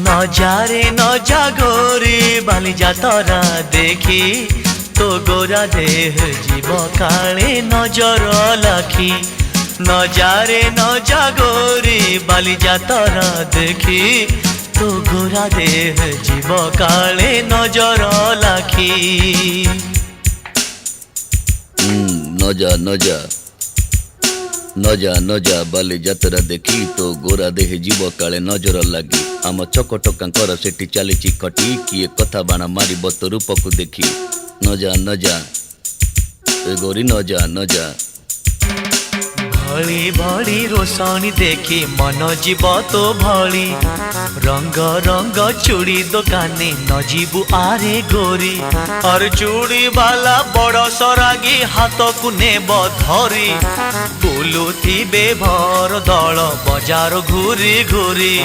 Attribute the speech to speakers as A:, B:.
A: নজারে নজা গোরি বালি যাতরা দেখি তো গোরা দেহ জীব কালে নজর লাখি নজারে নজা গোরি বালি যাতরা দেখি তো গোরা দেহ জীব কালে নজর লাখি
B: নজা নজা নজা নজা বালি যাত্ରା দেখি তো গোরা দেহে জীବ କାଳେ ନଜର ଲାଗି ଆମ ଚକଟକାଙ୍କର ସେଠି ଚାଲିଛି ଖଟି କିଏ କଥା ବାଣ ମାରିବ ତୋ ରୂପକୁ ଦେଖି ନଜା ନଜା ଏ ଗୋରି ନଜା ନଜା
A: भली भली रोशनी देखी मन जीव तो भली रंग रंग चूड़ी दुकानी न जीवु आरे गोरी और चूड़ी वाला बड़ सरागी हाथ को नेब धरी बुलुथिबे भर दल बजार घूरी घूरी।